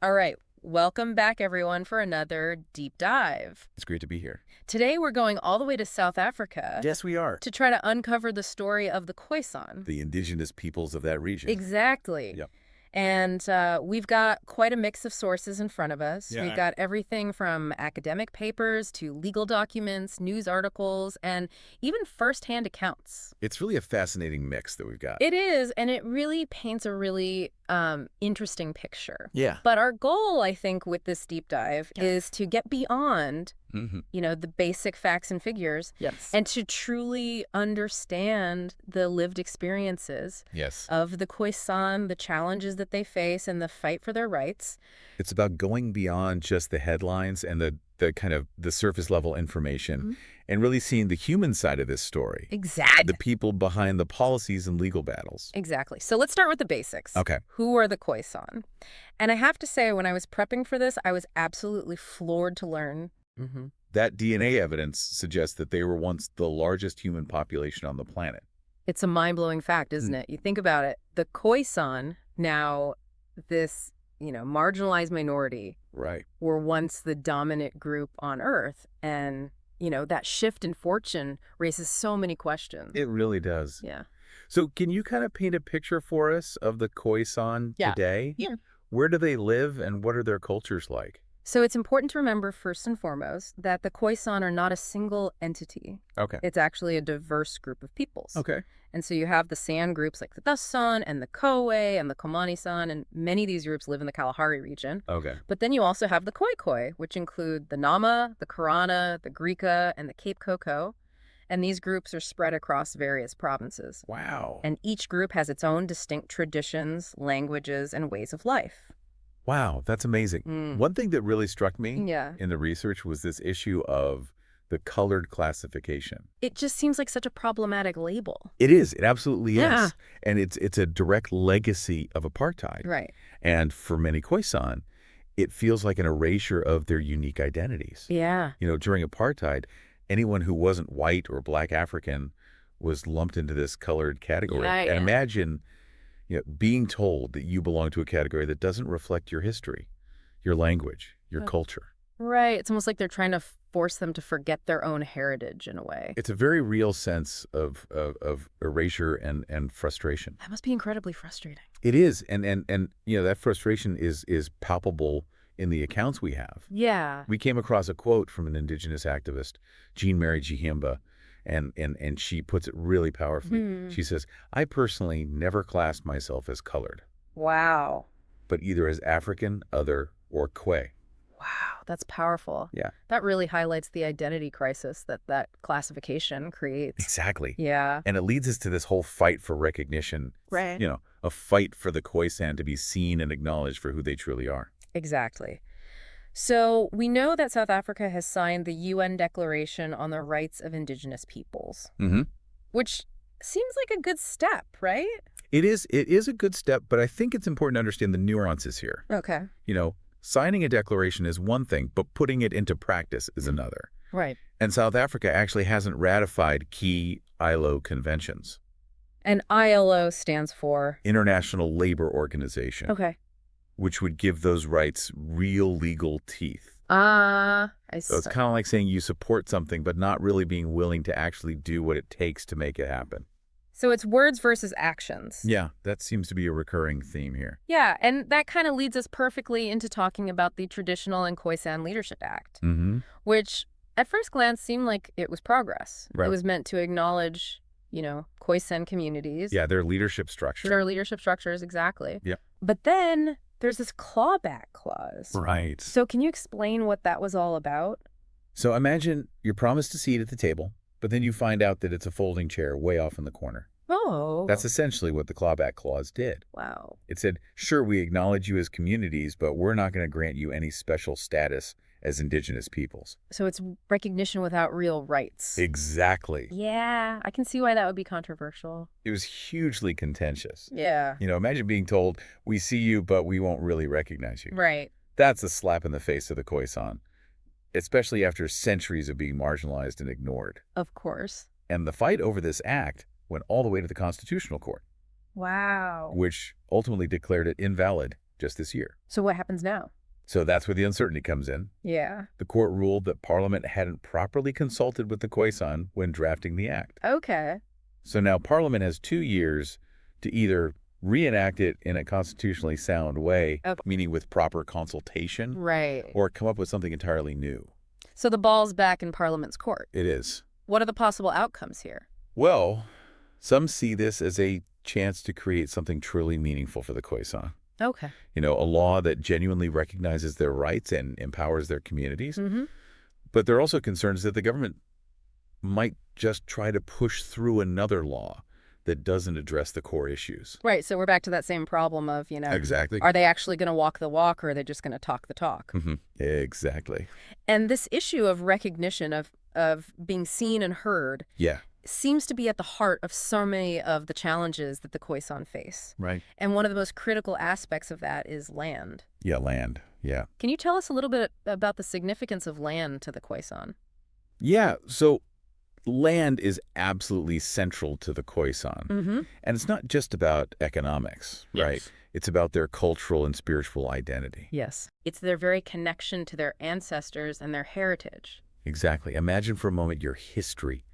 All right, welcome back everyone for another deep dive. It's great to be here. Today we're going all the way to South Africa Yes, we are. to try to uncover the story of the Khoisan. The indigenous peoples of that region. Exactly. Yep. And we've got quite a mix of sources in front of us. Yeah. We've got everything from academic papers to legal documents, news articles, and even firsthand accounts. It's really a fascinating mix that we've got. It is, and it really paints a really interesting picture. Yeah. But our goal, I think, with this deep dive is to get beyond, Mm-hmm. the basic facts and figures Yes. and to truly understand the lived experiences Yes. of the Khoisan, the challenges that they face, and the fight for their rights. It's about going beyond just the headlines and the kind of the surface level information and really seeing the human side of this story. Exactly. The people behind the policies and legal battles. Exactly. So let's start with the basics. Okay. Who are the Khoisan? And I have to say, when I was prepping for this, I was absolutely floored to learn. That DNA evidence suggests that they were once the largest human population on the planet. It's a mind-blowing fact, isn't it? You think about it. The Khoisan, now this, marginalized minority, Right. were once the dominant group on Earth. And, that shift in fortune raises so many questions. It really does. Yeah. So can you kind of paint a picture for us of the Khoisan today? Yeah. Where do they live and what are their cultures like? So it's important to remember, first and foremost, that the Khoisan are not a single entity. Okay. It's actually a diverse group of peoples. Okay. And so you have the San groups like the Dasan and the Kowe and the Komani-san, and many of these groups live in the Kalahari region. Okay. But then you also have the Khoikhoi, which include the Nama, the Karana, the Griqua, and the Cape Coco. And these groups are spread across various provinces. Wow. And each group has its own distinct traditions, languages, and ways of life. Wow, that's amazing. One thing that really struck me Yeah. in the research was this issue of the colored classification. It just seems like such a problematic label. It is. It absolutely Yeah. is. And it's a direct legacy of apartheid. Right. And for many Khoisan, it feels like an erasure of their unique identities. Yeah. During apartheid, anyone who wasn't white or black African was lumped into this colored category. Yeah, And yeah. imagine being told that you belong to a category that doesn't reflect your history, your language, your culture. Right. It's almost like they're trying to force them to forget their own heritage in a way. It's a very real sense of erasure and frustration. That must be incredibly frustrating. It is. And that frustration is palpable in the accounts we have. Yeah. We came across a quote from an indigenous activist, Jean Mary Jihimba, and she puts it really powerfully. She says, "I personally never classed myself as colored, Wow. but either as African, other, or Kwe." Wow. That's powerful. Yeah. That really highlights the identity crisis that classification creates. Exactly. Yeah. And it leads us to this whole fight for recognition. Right. A fight for the Khoisan to be seen and acknowledged for who they truly are. Exactly. So we know that South Africa has signed the UN Declaration on the Rights of Indigenous Peoples, Mm-hmm. which seems like a good step, right? It is a good step, but I think it's important to understand the nuances here. Okay. Signing a declaration is one thing, but putting it into practice is another. Right. And South Africa actually hasn't ratified key ILO conventions. And ILO stands for? International Labor Organization. Okay. Which would give those rights real legal teeth. I So it's kind of like saying you support something, but not really being willing to actually do what it takes to make it happen. So it's words versus actions. Yeah, that seems to be a recurring theme here. Yeah, and that kind of leads us perfectly into talking about the Traditional and Khoisan Leadership Act, Mm-hmm. which at first glance seemed like it was progress. Right. It was meant to acknowledge, Khoisan communities. Yeah, their leadership structure. Their leadership structures, exactly. Yep. But then there's this clawback clause. Right. So can you explain what that was all about? So imagine you're promised a seat at the table, but then you find out that it's a folding chair way off in the corner. Oh. That's essentially what the clawback clause did. Wow. It said, sure, we acknowledge you as communities, but we're not going to grant you any special status as indigenous peoples. So it's recognition without real rights. Exactly. Yeah, I can see why that would be controversial. It was hugely contentious. Yeah. Imagine being told, we see you, but we won't really recognize you. Right. That's a slap in the face of the Khoisan, especially after centuries of being marginalized and ignored. Of course. And the fight over this act went all the way to the Constitutional Court, Wow. which ultimately declared it invalid just this year. So what happens now? So that's where the uncertainty comes in. Yeah. The court ruled that Parliament hadn't properly consulted with the Khoisan when drafting the act. Okay. So now Parliament has 2 years to either reenact it in a constitutionally sound way, Okay. meaning with proper consultation, Right. or come up with something entirely new. So the ball's back in Parliament's court. It is. What are the possible outcomes here? Well, some see this as a chance to create something truly meaningful for the Khoisan. Okay. A law that genuinely recognizes their rights and empowers their communities. Mm-hmm. But there are also concerns that the government might just try to push through another law that doesn't address the core issues. Right. So we're back to that same problem of, Exactly. are they actually going to walk the walk, or are they just going to talk the talk? Exactly. And this issue of recognition, of being seen and heard, Yeah. seems to be at the heart of so many of the challenges that the Khoisan face. Right. And one of the most critical aspects of that is land. Yeah, land. Yeah. Can you tell us a little bit about the significance of land to the Khoisan? Yeah. So land is absolutely central to the Khoisan. Mm-hmm. And it's not just about economics, right? Yes. It's about their cultural and spiritual identity. Yes. It's their very connection to their ancestors and their heritage. Exactly. Imagine for a moment your history,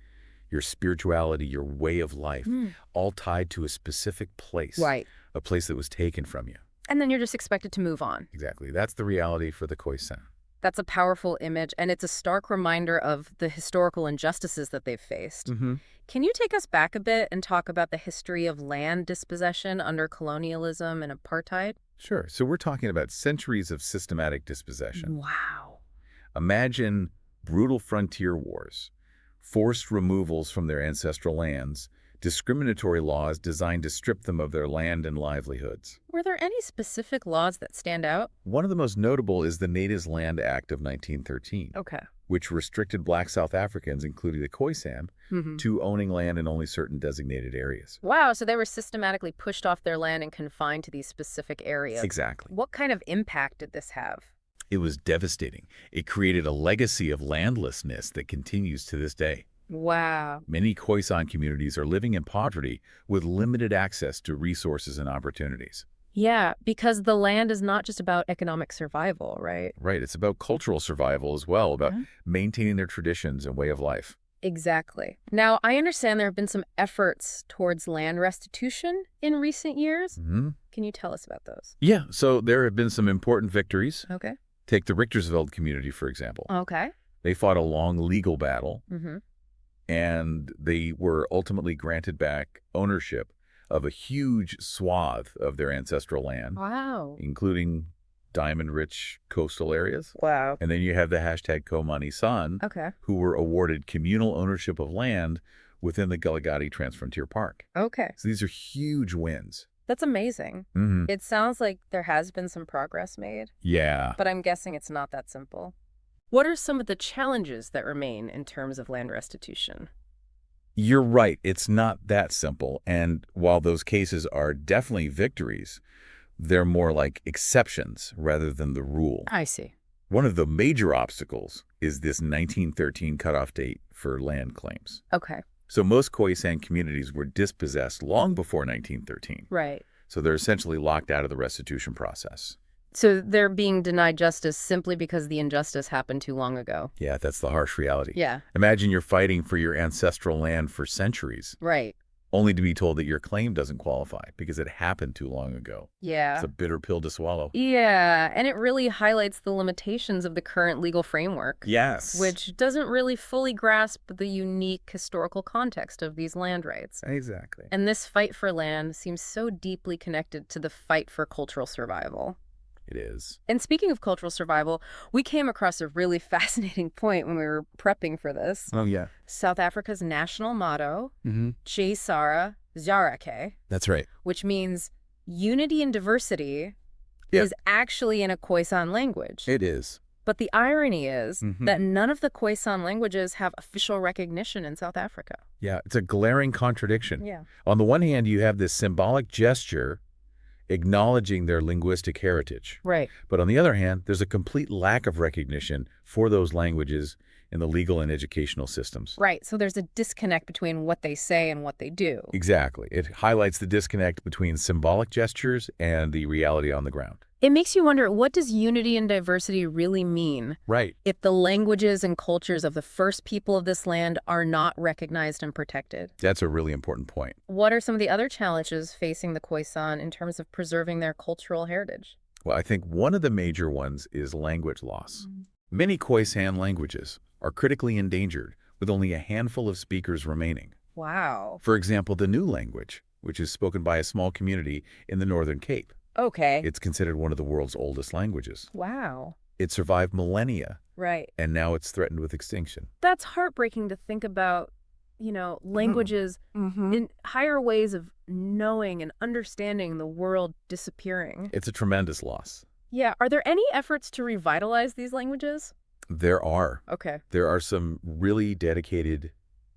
your spirituality, your way of life, all tied to a specific place. Right. A place that was taken from you. And then you're just expected to move on. Exactly. That's the reality for the Khoisan. That's a powerful image, and it's a stark reminder of the historical injustices that they've faced. Mm-hmm. Can you take us back a bit and talk about the history of land dispossession under colonialism and apartheid? Sure. So we're talking about centuries of systematic dispossession. Wow. Imagine brutal frontier wars, forced removals from their ancestral lands, discriminatory laws designed to strip them of their land and livelihoods. Were there any specific laws that stand out? One of the most notable is the Natives Land Act of 1913, Okay. which restricted Black South Africans, including the Khoisan, Mm-hmm. to owning land in only certain designated areas. Wow, so they were systematically pushed off their land and confined to these specific areas. Exactly. What kind of impact did this have? It was devastating. It created a legacy of landlessness that continues to this day. Wow. Many Khoisan communities are living in poverty with limited access to resources and opportunities. Yeah, because the land is not just about economic survival, right? Right. It's about cultural survival as well, about Yeah. maintaining their traditions and way of life. Exactly. Now, I understand there have been some efforts towards land restitution in recent years. Mm-hmm. Can you tell us about those? Yeah. So there have been some important victories. Okay. Take the Richtersveld community, for example. Okay. They fought a long legal battle, Mm-hmm. and they were ultimately granted back ownership of a huge swath of their ancestral land, Wow. including diamond-rich coastal areas. Wow. And then you have the hashtag Komani San, Okay. who were awarded communal ownership of land within the Gulagati Transfrontier Park. Okay. So these are huge wins. That's amazing. Mm-hmm. It sounds like there has been some progress made, Yeah. but I'm guessing it's not that simple. What are some of the challenges that remain in terms of land restitution? You're right. It's not that simple. And while those cases are definitely victories, they're more like exceptions rather than the rule. I see. One of the major obstacles is this 1913 cutoff date for land claims. Okay. So most Khoisan communities were dispossessed long before 1913. Right. So they're essentially locked out of the restitution process. So they're being denied justice simply because the injustice happened too long ago. Yeah, that's the harsh reality. Yeah. Imagine you're fighting for your ancestral land for centuries, Right. only to be told that your claim doesn't qualify because it happened too long ago. Yeah. It's a bitter pill to swallow. Yeah, and it really highlights the limitations of the current legal framework, Yes. which doesn't really fully grasp the unique historical context of these land rights. Exactly. And this fight for land seems so deeply connected to the fight for cultural survival. It is. And speaking of cultural survival, we came across a really fascinating point when we were prepping for this. Oh, yeah. South Africa's national motto, Mm-hmm. Che Sara Zarake, That's right. which means unity and diversity, Yeah. is actually in a Khoisan language. It is. But the irony is Mhm. that none of the Khoisan languages have official recognition in South Africa. Yeah, it's a glaring contradiction. Yeah. On the one hand, you have this symbolic gesture acknowledging their linguistic heritage. Right. But on the other hand, there's a complete lack of recognition for those languages in the legal and educational systems. Right. So there's a disconnect between what they say and what they do. Exactly. It highlights the disconnect between symbolic gestures and the reality on the ground. It makes you wonder, what does unity and diversity really mean Right. if the languages and cultures of the first people of this land are not recognized and protected? That's a really important point. What are some of the other challenges facing the Khoisan in terms of preserving their cultural heritage? Well, I think one of the major ones is language loss. Many Khoisan languages are critically endangered, with only a handful of speakers remaining. Wow. For example, the New language, which is spoken by a small community in the Northern Cape. Okay. It's considered one of the world's oldest languages. Wow. It survived millennia, Right. and now it's threatened with extinction. That's heartbreaking to think about, languages in higher ways of knowing and understanding the world disappearing. It's a tremendous loss. Yeah. Are there any efforts to revitalize these languages? There are. Okay. There are some really dedicated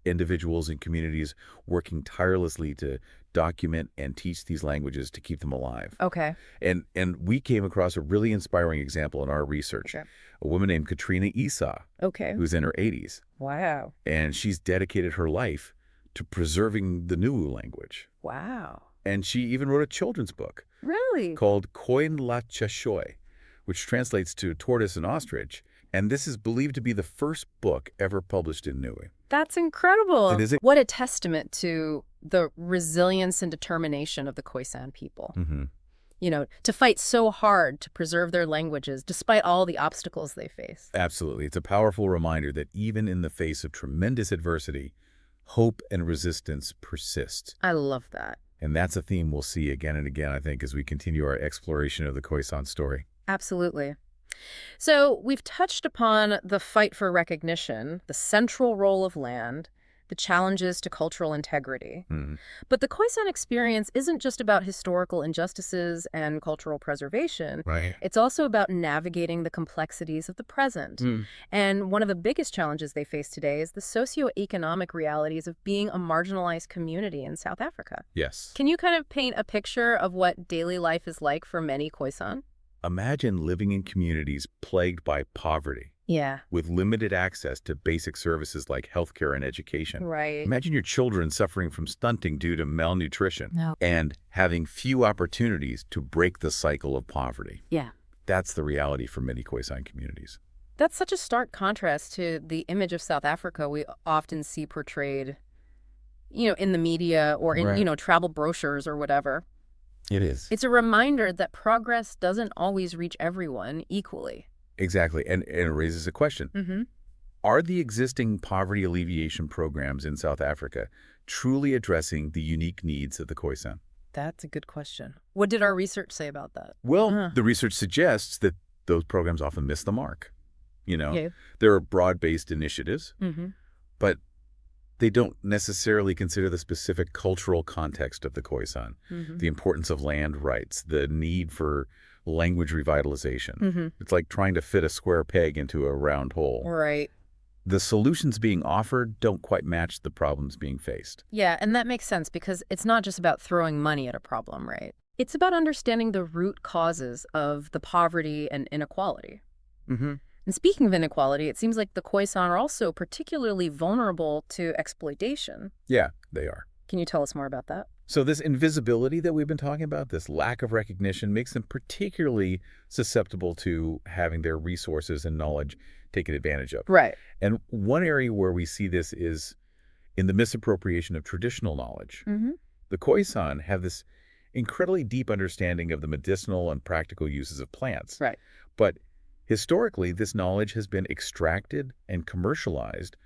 individuals and communities working tirelessly to document and teach these languages to keep them alive. Okay. And we came across a really inspiring example in our research. Okay. A woman named Katrina Esau, Okay. who's in her 80s, Wow. and she's dedicated her life to preserving the Nuwu language. Wow. And she even wrote a children's book Really? called Koin La Chashoy, which translates to Tortoise and Ostrich. And this is believed to be the first book ever published in Niue. That's incredible. And is it? What a testament to the resilience and determination of the Khoisan people. To fight so hard to preserve their languages despite all the obstacles they face. Absolutely. It's a powerful reminder that even in the face of tremendous adversity, hope and resistance persist. I love that. And that's a theme we'll see again and again, I think, as we continue our exploration of the Khoisan story. Absolutely. So we've touched upon the fight for recognition, the central role of land, the challenges to cultural integrity. But the Khoisan experience isn't just about historical injustices and cultural preservation. Right. It's also about navigating the complexities of the present. And one of the biggest challenges they face today is the socioeconomic realities of being a marginalized community in South Africa. Yes. Can you kind of paint a picture of what daily life is like for many Khoisan? Imagine living in communities plagued by poverty, Yeah. with limited access to basic services like healthcare and education. Right. Imagine your children suffering from stunting due to malnutrition No. and having few opportunities to break the cycle of poverty. Yeah. That's the reality for many Khoisan communities. That's such a stark contrast to the image of South Africa we often see portrayed, in the media or in, Right. Travel brochures or whatever. It is. It's a reminder that progress doesn't always reach everyone equally. Exactly. And it raises a question. Are the existing poverty alleviation programs in South Africa truly addressing the unique needs of the Khoisan? That's a good question. What did our research say about that? Well, the research suggests that those programs often miss the mark. Yeah. There are broad-based initiatives, Mm-hmm. but they don't necessarily consider the specific cultural context of the Khoisan, Mm-hmm. the importance of land rights, the need for language revitalization. Mm-hmm. It's like trying to fit a square peg into a round hole. Right. The solutions being offered don't quite match the problems being faced. Yeah, and that makes sense because it's not just about throwing money at a problem, right? It's about understanding the root causes of the poverty and inequality. And speaking of inequality, it seems like the Khoisan are also particularly vulnerable to exploitation. Yeah, they are. Can you tell us more about that? So this invisibility that we've been talking about, this lack of recognition, makes them particularly susceptible to having their resources and knowledge taken advantage of. Right. And one area where we see this is in the misappropriation of traditional knowledge. The Khoisan have this incredibly deep understanding of the medicinal and practical uses of plants. Right. But historically, this knowledge has been extracted and commercialized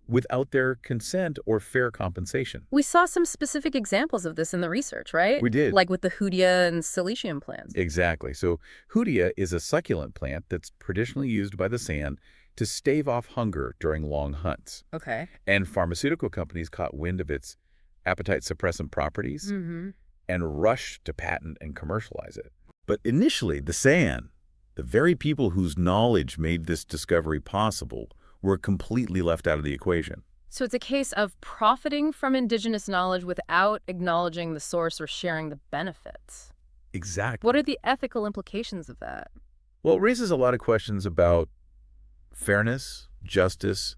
without their consent or fair compensation. We saw some specific examples of this in the research, right? We did. Like with the hoodia and silicium plants. Exactly. So hoodia is a succulent plant that's traditionally used by the San to stave off hunger during long hunts. Okay. And pharmaceutical companies caught wind of its appetite-suppressant properties and rushed to patent and commercialize it. But initially, the San, the very people whose knowledge made this discovery possible, were completely left out of the equation. So it's a case of profiting from indigenous knowledge without acknowledging the source or sharing the benefits. Exactly. What are the ethical implications of that? Well, it raises a lot of questions about fairness, justice,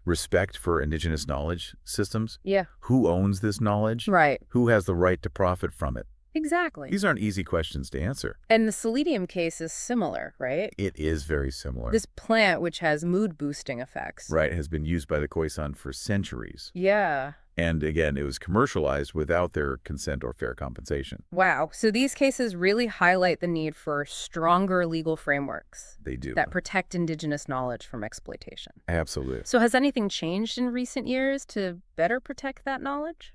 respect for indigenous knowledge systems. Yeah. Who owns this knowledge? Right. Who has the right to profit from it? Exactly. These aren't easy questions to answer. And the selenium case is similar, right? It is very similar. This plant, which has mood-boosting effects. Right, has been used by the Khoisan for centuries. Yeah. And again, it was commercialized without their consent or fair compensation. Wow. So these cases really highlight the need for stronger legal frameworks They do. that protect indigenous knowledge from exploitation. Absolutely. So has anything changed in recent years to better protect that knowledge?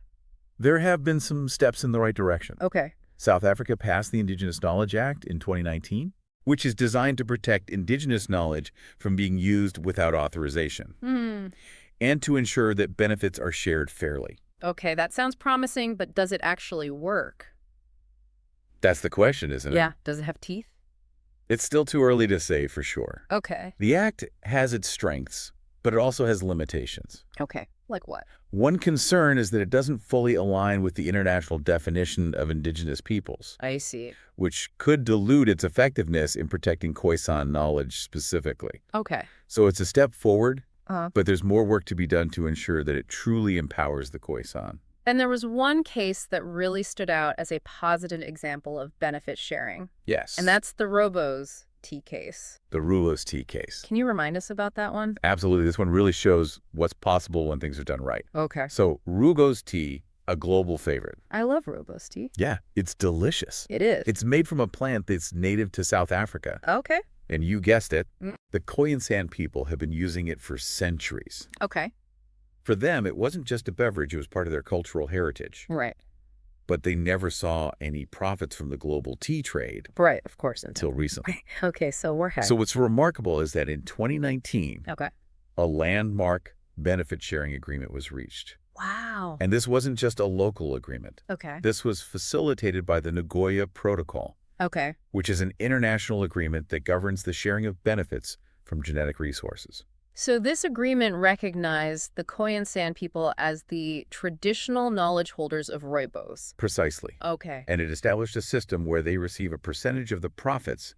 There have been some steps in the right direction. Okay. South Africa passed the Indigenous Knowledge Act in 2019, which is designed to protect indigenous knowledge from being used without authorization and to ensure that benefits are shared fairly. Okay, that sounds promising, but does it actually work? That's the question, isn't it? Yeah. Does it have teeth? It's still too early to say for sure. Okay. The Act has its strengths, but it also has limitations. Okay. Like what? One concern is that it doesn't fully align with the international definition of indigenous peoples, I see. which could dilute its effectiveness in protecting Khoisan knowledge specifically. Okay. So it's a step forward, Uh-huh. but there's more work to be done to ensure that it truly empowers the Khoisan. And there was one case that really stood out as a positive example of benefit sharing, Yes. and that's the Robo's tea case. the Rulos tea case. Can you remind us about that one? Absolutely. This one really shows what's possible when things are done right. Okay. So Rugo's tea, a global favorite. I love Robo's tea. Yeah, it's delicious. It is. It's made from a plant that's native to South Africa. Okay. And you guessed it, Mm. the Khoisan people have been using it for centuries. Okay. For them, it wasn't just a beverage, it was part of their cultural heritage. Right. But they never saw any profits from the global tea trade Right, of course. until recently. Okay, so we're So what's remarkable is that in 2019, Okay. a landmark benefit sharing agreement was reached. Wow. And this wasn't just a local agreement. Okay. This was facilitated by the Nagoya Protocol, Okay. which is an international agreement that governs the sharing of benefits from genetic resources. So this agreement recognized the Khoisan San people as the traditional knowledge holders of rooibos. Precisely. Okay. And it established a system where they receive a percentage of the profits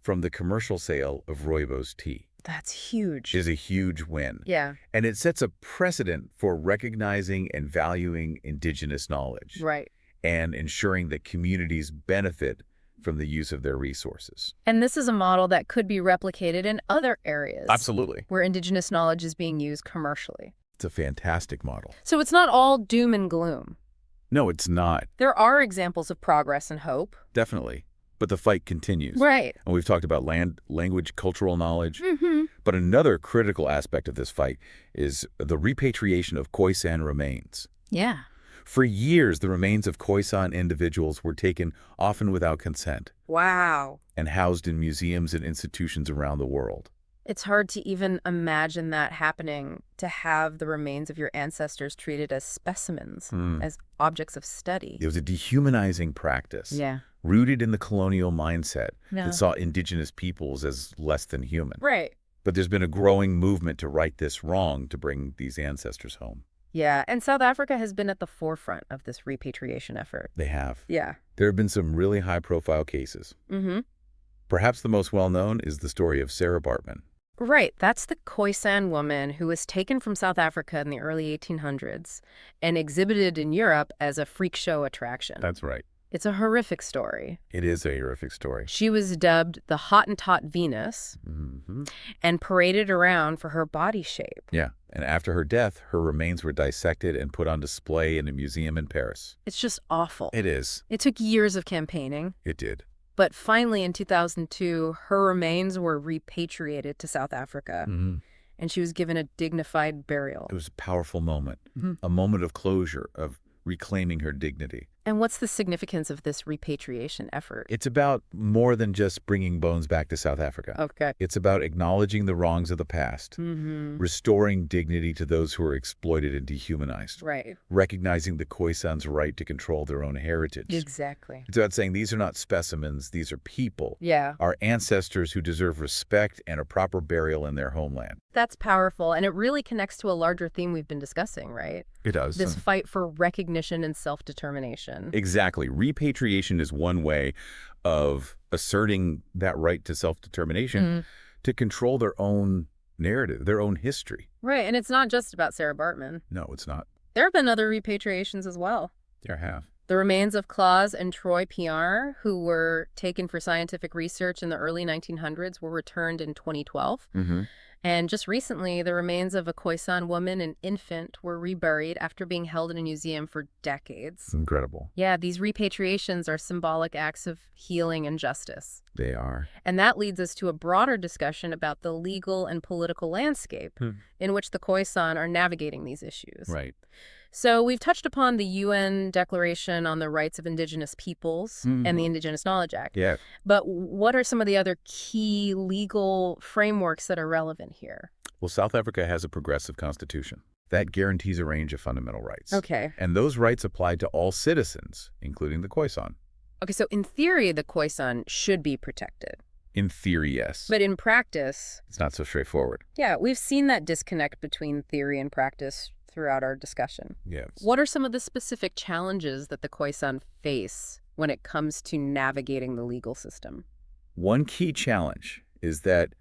from the commercial sale of rooibos tea. That's huge. It is a huge win. Yeah. And it sets a precedent for recognizing and valuing indigenous knowledge Right. and ensuring that communities benefit from the use of their resources. And this is a model that could be replicated in other areas. Absolutely. Where indigenous knowledge is being used commercially. It's a fantastic model. So it's not all doom and gloom. No, it's not. There are examples of progress and hope. Definitely. But the fight continues. Right. And we've talked about language, cultural knowledge. Mm-hmm. But another critical aspect of this fight is the repatriation of Khoisan remains. Yeah. For years, the remains of Khoisan individuals were taken, often without consent, Wow. and housed in museums and institutions around the world. It's hard to even imagine that happening, to have the remains of your ancestors treated as specimens, as objects of study. It was a dehumanizing practice, Yeah. rooted in the colonial mindset Yeah. that saw indigenous peoples as less than human. Right. But there's been a growing movement to right this wrong, to bring these ancestors home. Yeah, and South Africa has been at the forefront of this repatriation effort. They have. Yeah. There have been some really high-profile cases. Mm-hmm. Perhaps the most well-known is the story of Sarah Bartman. Right, that's the Khoisan woman who was taken from South Africa in the early 1800s and exhibited in Europe as a freak show attraction. That's right. It's a horrific story. It is a horrific story. She was dubbed the Hottentot Venus and paraded around for her body shape. Yeah, and after her death, her remains were dissected and put on display in a museum in Paris. It's just awful. It is. It took years of campaigning, It did. but finally in 2002, her remains were repatriated to South Africa, and she was given a dignified burial. It was a powerful moment, a moment of closure, of reclaiming her dignity. And what's the significance of this repatriation effort? It's about more than just bringing bones back to South Africa. Okay. It's about acknowledging the wrongs of the past, restoring dignity to those who are exploited and dehumanized, Right. recognizing the Khoisan's right to control their own heritage. Exactly. It's about saying these are not specimens, these are people, Yeah. our ancestors who deserve respect and a proper burial in their homeland. That's powerful, and it really connects to a larger theme we've been discussing, right? It does. This fight for recognition and self-determination. Exactly. Repatriation is one way of asserting that right to self-determination to control their own narrative, their own history. Right, and it's not just about Sarah Bartman. No, it's not. There have been other repatriations as well. There have. The remains of Claus and Troy Piar, who were taken for scientific research in the early 1900s, were returned in 2012. And just recently, the remains of a Khoisan woman and infant were reburied after being held in a museum for decades. Incredible. Yeah, these repatriations are symbolic acts of healing and justice. They are. And that leads us to a broader discussion about the legal and political landscape in which the Khoisan are navigating these issues. Right. So we've touched upon the UN Declaration on the Rights of Indigenous Peoples and the Indigenous Knowledge Act. Yeah. But what are some of the other key legal frameworks that are relevant here? Well, South Africa has a progressive constitution that guarantees a range of fundamental rights. Okay. And those rights apply to all citizens, including the Khoisan. Okay, so in theory, the Khoisan should be protected. In theory, yes. But in practice, it's not so straightforward. Yeah, we've seen that disconnect between theory and practice throughout our discussion. Yes. What are some of the specific challenges that the Khoisan face when it comes to navigating the legal system? One key challenge is that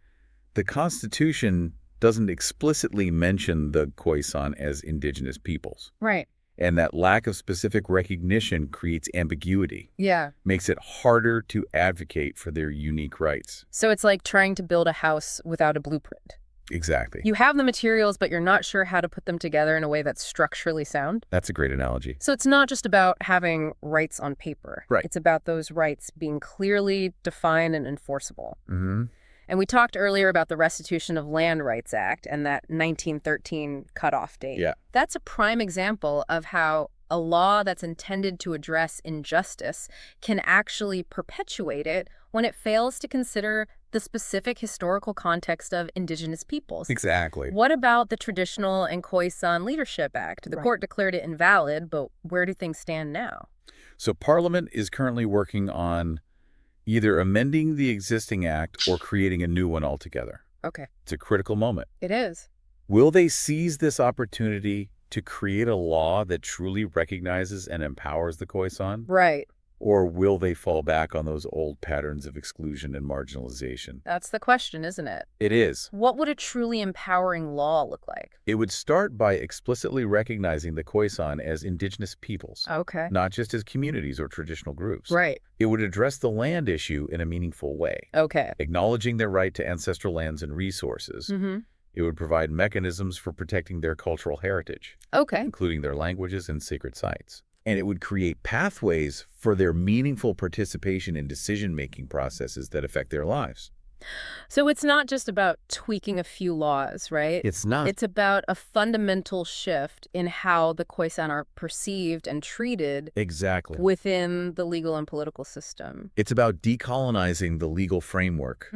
the Constitution doesn't explicitly mention the Khoisan as indigenous peoples. Right. And that lack of specific recognition creates ambiguity. Yeah. Makes it harder to advocate for their unique rights. So it's like trying to build a house without a blueprint. Exactly. You have the materials, but you're not sure how to put them together in a way that's structurally sound. That's a great analogy. So it's not just about having rights on paper. Right. It's about those rights being clearly defined and enforceable. And we talked earlier about the Restitution of Land Rights Act and that 1913 cutoff date. Yeah. That's a prime example of how a law that's intended to address injustice can actually perpetuate it when it fails to consider the specific historical context of indigenous peoples. Exactly. What about the Traditional and Khoisan Leadership Act? The court declared it invalid, but where do things stand now? So Parliament is currently working on either amending the existing act or creating a new one altogether. Okay. It's a critical moment. It is. Will they seize this opportunity to create a law that truly recognizes and empowers the Khoisan? Right. Or will they fall back on those old patterns of exclusion and marginalization? That's the question, isn't it? It is. What would a truly empowering law look like? It would start by explicitly recognizing the Khoisan as indigenous peoples, Okay. not just as communities or traditional groups. Right. It would address the land issue in a meaningful way, Okay. acknowledging their right to ancestral lands and resources. It would provide mechanisms for protecting their cultural heritage, Okay. including their languages and sacred sites. And it would create pathways for their meaningful participation in decision-making processes that affect their lives. So it's not just about tweaking a few laws, right? It's not. It's about a fundamental shift in how the Khoisan are perceived and treated Exactly. within the legal and political system. It's about decolonizing the legal framework,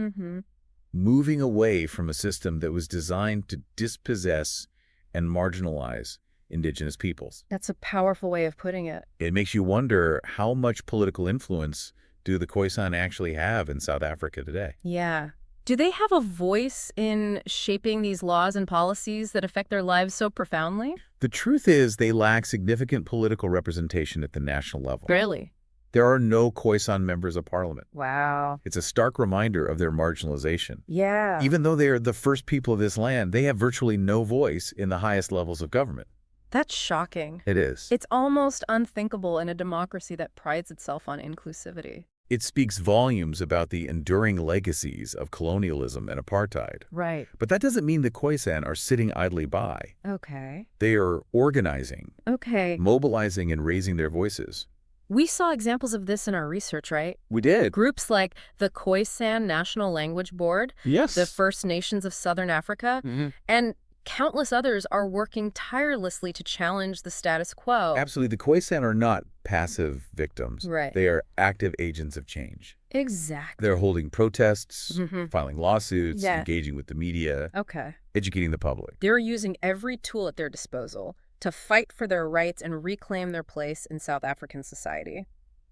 moving away from a system that was designed to dispossess and marginalize indigenous peoples. That's a powerful way of putting it. It makes you wonder, how much political influence do the Khoisan actually have in South Africa today? Yeah. Do they have a voice in shaping these laws and policies that affect their lives so profoundly? The truth is, they lack significant political representation at the national level. Really? There are no Khoisan members of parliament. Wow. It's a stark reminder of their marginalization. Yeah. Even though they are the first people of this land, they have virtually no voice in the highest levels of government. That's shocking. It is. It's almost unthinkable in a democracy that prides itself on inclusivity. It speaks volumes about the enduring legacies of colonialism and apartheid. Right. But that doesn't mean the Khoisan are sitting idly by. Okay. They are organizing, Okay. mobilizing, and raising their voices. We saw examples of this in our research, right? We did. Groups like the Khoisan National Language Board, Yes. the First Nations of Southern Africa, and countless others are working tirelessly to challenge the status quo. Absolutely. The Khoisan are not passive victims. Right. They are active agents of change. Exactly. They're holding protests, filing lawsuits, Yeah. engaging with the media, Okay. educating the public. They're using every tool at their disposal to fight for their rights and reclaim their place in South African society.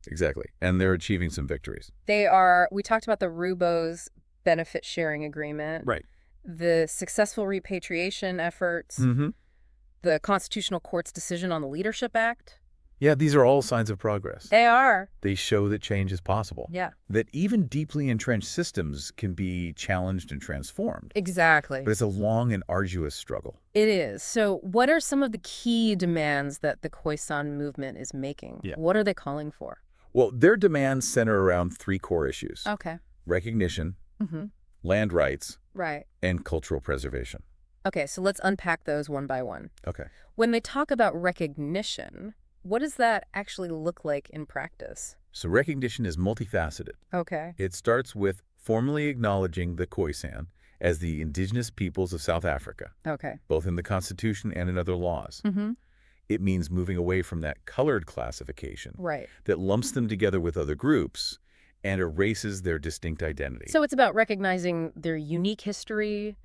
Exactly. And they're achieving some victories. We talked about the Rubo's benefit sharing agreement. Right. The successful repatriation efforts, the Constitutional Court's decision on the Leadership Act. Yeah, these are all signs of progress. They are. They show that change is possible. Yeah. That even deeply entrenched systems can be challenged and transformed. Exactly. But it's a long and arduous struggle. It is. So what are some of the key demands that the Khoisan movement is making? Yeah. What are they calling for? Well, their demands center around three core issues. Okay. Recognition, Mm-hmm. land rights, Right. and cultural preservation. Okay, so let's unpack those one by one. Okay. When they talk about recognition, what does that actually look like in practice? So recognition is multifaceted. Okay. It starts with formally acknowledging the Khoisan as the indigenous peoples of South Africa, Okay. both in the Constitution and in other laws. Mm-hmm. It means moving away from that colored classification Right. that lumps them together with other groups and erases their distinct identity. So it's about recognizing their unique history,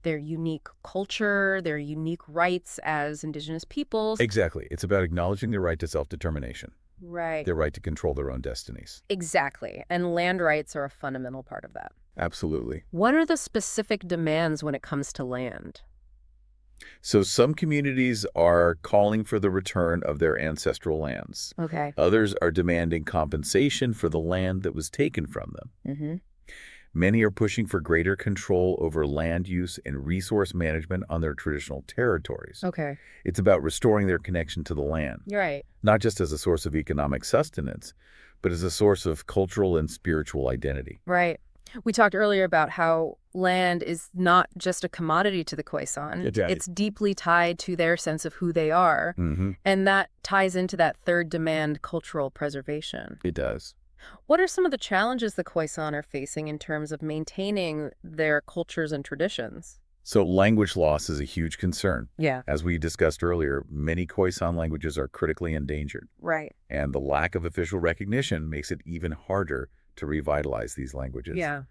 their unique culture, their unique rights as indigenous peoples. Exactly. It's about acknowledging their right to self-determination, Right. their right to control their own destinies. Exactly. And land rights are a fundamental part of that. Absolutely. What are the specific demands when it comes to land? So some communities are calling for the return of their ancestral lands. Okay. Others are demanding compensation for the land that was taken from them. Mm-hmm. Many are pushing for greater control over land use and resource management on their traditional territories. Okay. It's about restoring their connection to the land, You're right. not just as a source of economic sustenance, but as a source of cultural and spiritual identity. Right. We talked earlier about how land is not just a commodity to the Khoisan. It's right. It's deeply tied to their sense of who they are. Mm-hmm. And that ties into that third demand, cultural preservation. It does. What are some of the challenges the Khoisan are facing in terms of maintaining their cultures and traditions? So language loss is a huge concern. Yeah. As we discussed earlier, many Khoisan languages are critically endangered, Right. and the lack of official recognition makes it even harder to revitalize these languages. Yeah.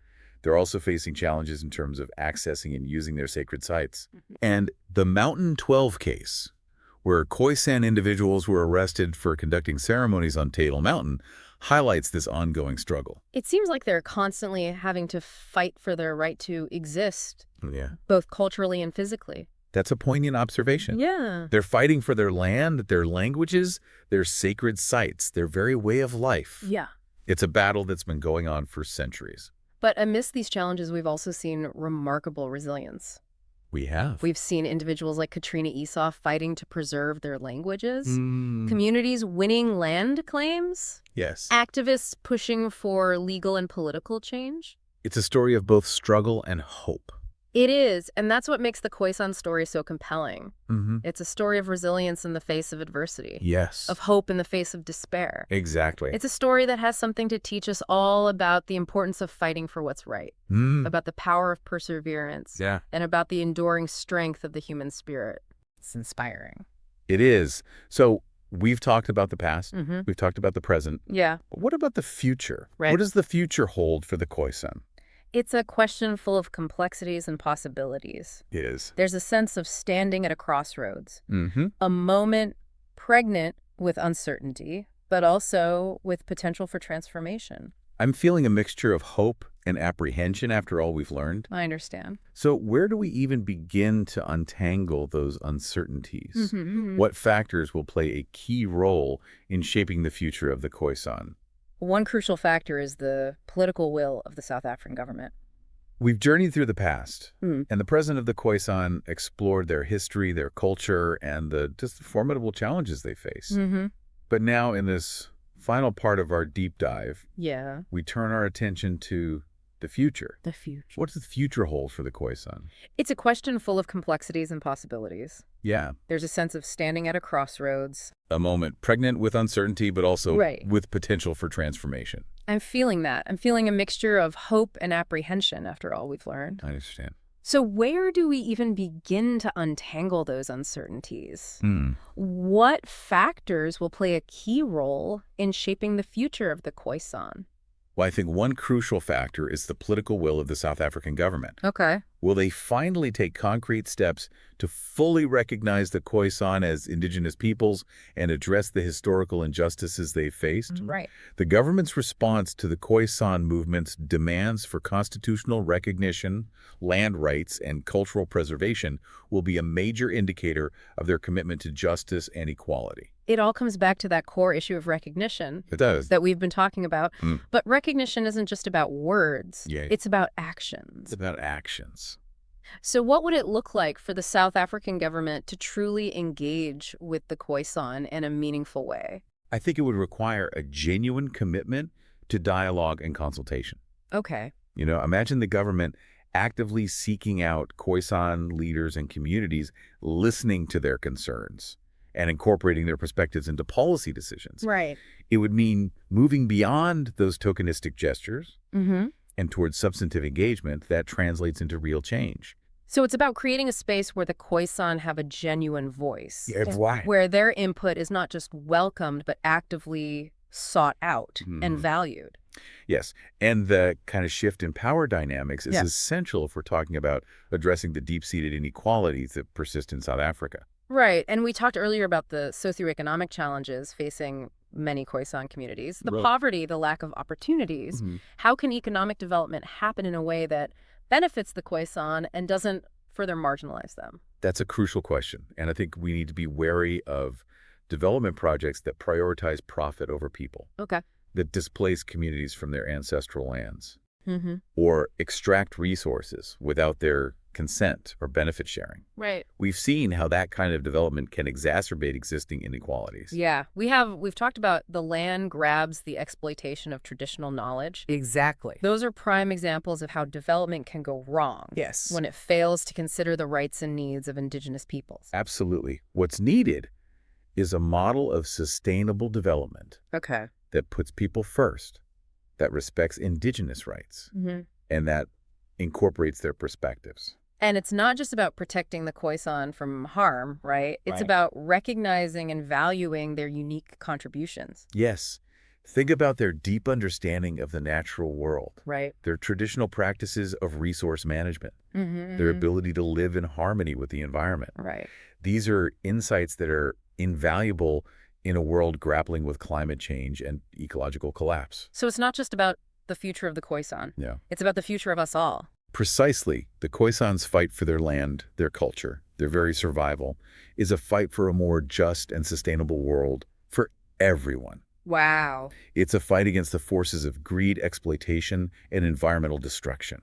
They're also facing challenges in terms of accessing and using their sacred sites. And the Mountain 12 case, where Khoisan individuals were arrested for conducting ceremonies on Table Mountain, highlights this ongoing struggle. It seems like they're constantly having to fight for their right to exist, Yeah. both culturally and physically. That's a poignant observation. Yeah. They're fighting for their land, their languages, their sacred sites, their very way of life. Yeah. It's a battle that's been going on for centuries. But amidst these challenges, we've also seen remarkable resilience. We have. We've seen individuals like Katrina Esau fighting to preserve their languages, Mm. communities winning land claims, Yes. activists pushing for legal and political change. It's a story of both struggle and hope. It is, and that's what makes the Khoisan story so compelling. Mm-hmm. It's a story of resilience in the face of adversity, Yes. of hope in the face of despair. Exactly. It's a story that has something to teach us all about the importance of fighting for what's right, about the power of perseverance, Yeah. and about the enduring strength of the human spirit. It's inspiring. It is. So we've talked about the past. Mm-hmm. We've talked about the present. Yeah. But what about the future? Right. What does the future hold for the Khoisan? It's a question full of complexities and possibilities. It is. There's a sense of standing at a crossroads, Mm-hmm. a moment pregnant with uncertainty, but also with potential for transformation. I'm feeling a mixture of hope and apprehension after all we've learned. I understand. So where do we even begin to untangle those uncertainties? Mm-hmm. What factors will play a key role in shaping the future of the Khoisan? One crucial factor is the political will of the South African government. We've journeyed through the past, Mm. and the president of the Khoisan explored their history, their culture, and the formidable challenges they face. Mm-hmm. But now in this final part of our deep dive, Yeah, we turn our attention to the future. the future. What does the future hold for the Khoisan? It's a question full of complexities and possibilities. Yeah, There's a sense of standing at a crossroads. a moment pregnant with uncertainty, but also Right. with potential for transformation. I'm feeling that. I'm feeling a mixture of hope and apprehension after all we've learned. I understand. So where do we even begin to untangle those uncertainties? Hmm. What factors will play a key role in shaping the future of the Khoisan? Well, I think one crucial factor is the political will of the South African government. Okay. Will they finally take concrete steps to fully recognize the Khoisan as indigenous peoples and address the historical injustices they faced? Right. The government's response to the Khoisan movement's demands for constitutional recognition, land rights, and cultural preservation will be a major indicator of their commitment to justice and equality. It all comes back to that core issue of recognition It does. that we've been talking about. Mm. But recognition isn't just about words. Yeah. It's about actions. It's about actions. So what would it look like for the South African government to truly engage with the Khoisan in a meaningful way? I think it would require a genuine commitment to dialogue and consultation. Okay. Imagine the government actively seeking out Khoisan leaders and communities, listening to their concerns and incorporating their perspectives into policy decisions. Right. It would mean moving beyond those tokenistic gestures and towards substantive engagement that translates into real change. So it's about creating a space where the Khoisan have a genuine voice. Yeah, right. Where their input is not just welcomed, but actively sought out and valued. Yes, and the kind of shift in power dynamics is essential if we're talking about addressing the deep-seated inequalities that persist in South Africa. Right, and we talked earlier about the socioeconomic challenges facing many Khoisan communities, the poverty, the lack of opportunities. How can economic development happen in a way that benefits the Khoisan and doesn't further marginalize them? That's a crucial question, and I think we need to be wary of development projects that prioritize profit over people, that displace communities from their ancestral lands, or extract resources without their consent or benefit sharing. Right. We've seen how that kind of development can exacerbate existing inequalities. Yeah, we've talked about the land grabs, the exploitation of traditional knowledge. Exactly. Those are prime examples of how development can go wrong. Yes. When it fails to consider the rights and needs of indigenous peoples. Absolutely. What's needed is a model of sustainable development that puts people first, that respects indigenous rights, and that incorporates their perspectives. And it's not just about protecting the Khoisan from harm, right? It's about recognizing and valuing their unique contributions. Yes. Think about their deep understanding of the natural world, their traditional practices of resource management, their ability to live in harmony with the environment. These are insights that are invaluable in a world grappling with climate change and ecological collapse. So it's not just about the future of the Khoisan. Yeah. It's about the future of us all. Precisely. The Khoisan's fight for their land, their culture, their very survival, is a fight for a more just and sustainable world for everyone. Wow. It's a fight against the forces of greed, exploitation, and environmental destruction.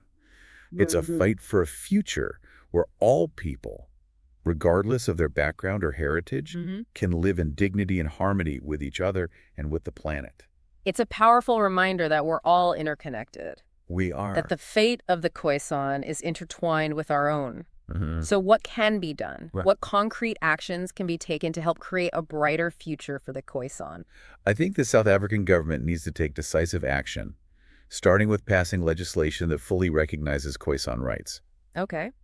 It's a fight for a future where all people, regardless of their background or heritage, can live in dignity and harmony with each other and with the planet. It's a powerful reminder that we're all interconnected. We are. That the fate of the Khoisan is intertwined with our own. So what can be done? What concrete actions can be taken to help create a brighter future for the Khoisan? I think the South African government needs to take decisive action, starting with passing legislation that fully recognizes Khoisan rights.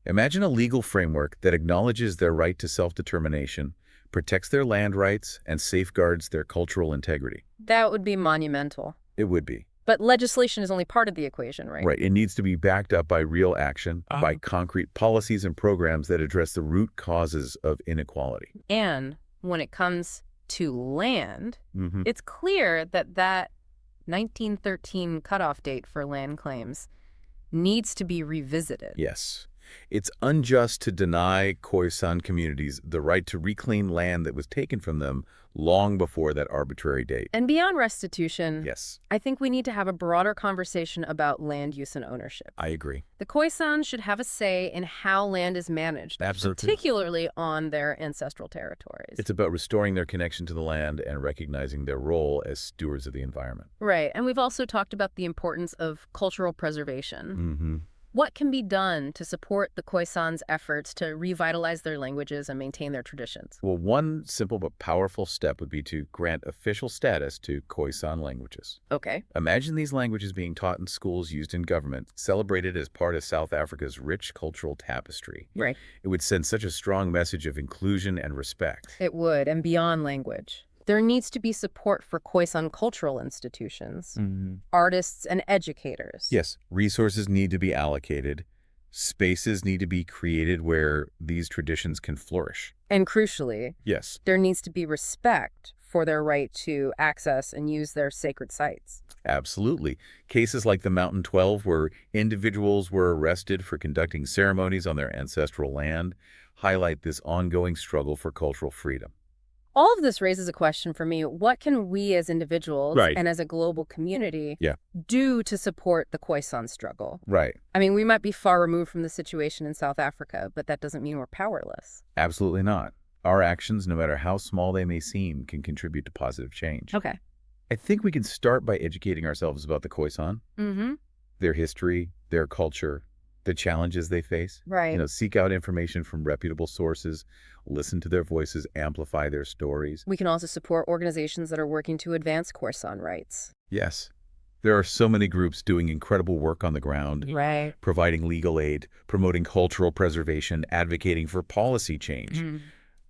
Imagine a legal framework that acknowledges their right to self-determination, protects their land rights, and safeguards their cultural integrity. That would be monumental. It would be. But legislation is only part of the equation, right? Right. It needs to be backed up by real action, by concrete policies and programs that address the root causes of inequality. And when it comes to land, it's clear that that 1913 cutoff date for land claims needs to be revisited. Yes. It's unjust to deny Khoisan communities the right to reclaim land that was taken from them long before that arbitrary date. And beyond restitution, Yes. I think we need to have a broader conversation about land use and ownership. I agree. The Khoisan should have a say in how land is managed, Absolutely. particularly on their ancestral territories. It's about restoring their connection to the land and recognizing their role as stewards of the environment. Right. And we've also talked about the importance of cultural preservation. What can be done to support the Khoisan's efforts to revitalize their languages and maintain their traditions? Well, one simple but powerful step would be to grant official status to Khoisan languages. Imagine these languages being taught in schools, used in government, celebrated as part of South Africa's rich cultural tapestry. Right. It would send such a strong message of inclusion and respect. It would, and beyond language. There needs to be support for Khoisan cultural institutions, artists, and educators. Yes, resources need to be allocated, Spaces need to be created where these traditions can flourish. And crucially, Yes. there needs to be respect for their right to access and use their sacred sites. Absolutely. Cases like the Mountain 12, where individuals were arrested for conducting ceremonies on their ancestral land, highlight this ongoing struggle for cultural freedom. All of this raises a question for me. What can we as individuals Right. and as a global community Yeah. do to support the Khoisan struggle? Right. I mean, we might be far removed from the situation in South Africa, but that doesn't mean we're powerless. Absolutely not. Our actions, no matter how small they may seem, can contribute to positive change. Okay. I think we can start by educating ourselves about the Khoisan, Mm-hmm. their history, their culture, the challenges they face. Right. Seek out information from reputable sources, listen to their voices, amplify their stories. We can also support organizations that are working to advance Khoisan rights. Yes, there are so many groups doing incredible work on the ground, Right. providing legal aid, promoting cultural preservation, advocating for policy change. Mhm.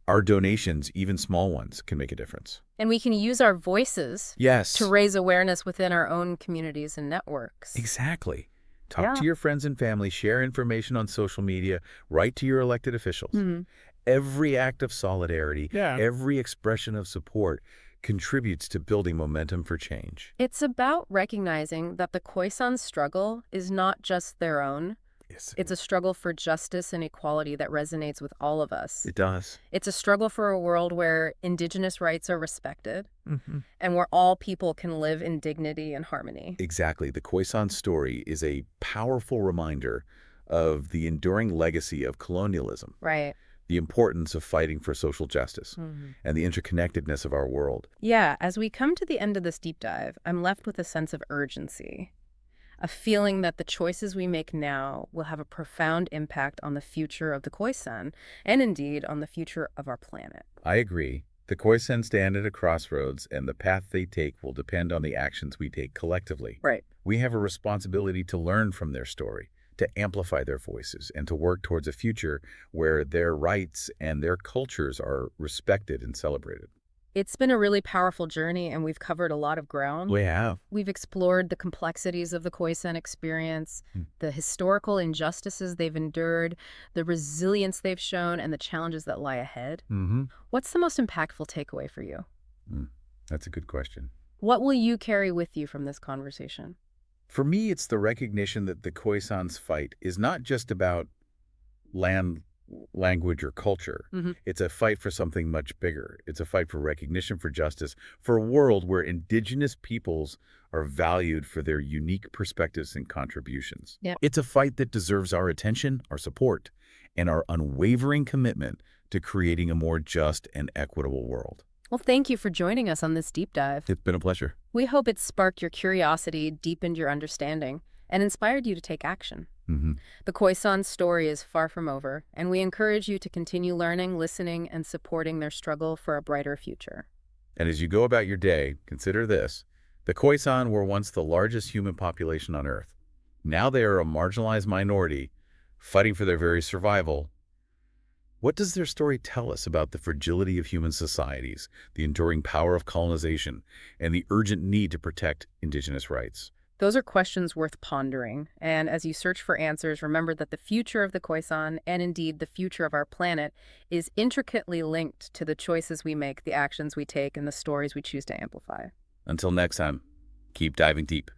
Our donations, even small ones, can make a difference. And we can use our voices Yes. to raise awareness within our own communities and networks. Exactly. Talk Yeah. to your friends and family, share information on social media, write to your elected officials. Mhm. Every act of solidarity, Yeah. every expression of support contributes to building momentum for change. It's about recognizing that the Khoisan struggle is not just their own. Yes, It's a struggle for justice and equality that resonates with all of us. it does. It's a struggle for a world where Indigenous rights are respected and where all people can live in dignity and harmony. Exactly. The Khoisan story is a powerful reminder of the enduring legacy of colonialism, Right. the importance of fighting for social justice, and the interconnectedness of our world. Yeah, as we come to the end of this deep dive, I'm left with a sense of urgency, a feeling that the choices we make now will have a profound impact on the future of the Khoisan and indeed on the future of our planet. I agree. The Khoisan stand at a crossroads, and the path they take will depend on the actions we take collectively. Right. We have a responsibility to learn from their story, to amplify their voices, and to work towards a future where their rights and their cultures are respected and celebrated. It's been a really powerful journey, and we've covered a lot of ground. We have. We've explored the complexities of the Khoisan experience, the historical injustices they've endured, the resilience they've shown, and the challenges that lie ahead. What's the most impactful takeaway for you? That's a good question. What will you carry with you from this conversation? For me, it's the recognition that the Khoisan's fight is not just about land, language, or culture. It's a fight for something much bigger. It's a fight for recognition, for justice, for a world where Indigenous peoples are valued for their unique perspectives and contributions. Yep. It's a fight that deserves our attention, our support, and our unwavering commitment to creating a more just and equitable world. Well, thank you for joining us on this deep dive. It's been a pleasure. We hope it sparked your curiosity, deepened your understanding, and inspired you to take action. The Khoisan story is far from over, and we encourage you to continue learning, listening, and supporting their struggle for a brighter future. And as you go about your day, consider this. The Khoisan were once the largest human population on Earth. Now they are a marginalized minority, fighting for their very survival. What does their story tell us about the fragility of human societies, the enduring power of colonization, and the urgent need to protect Indigenous rights? Those are questions worth pondering, and as you search for answers, remember that the future of the Khoisan, and indeed the future of our planet, is intricately linked to the choices we make, the actions we take, and the stories we choose to amplify. Until next time, keep diving deep.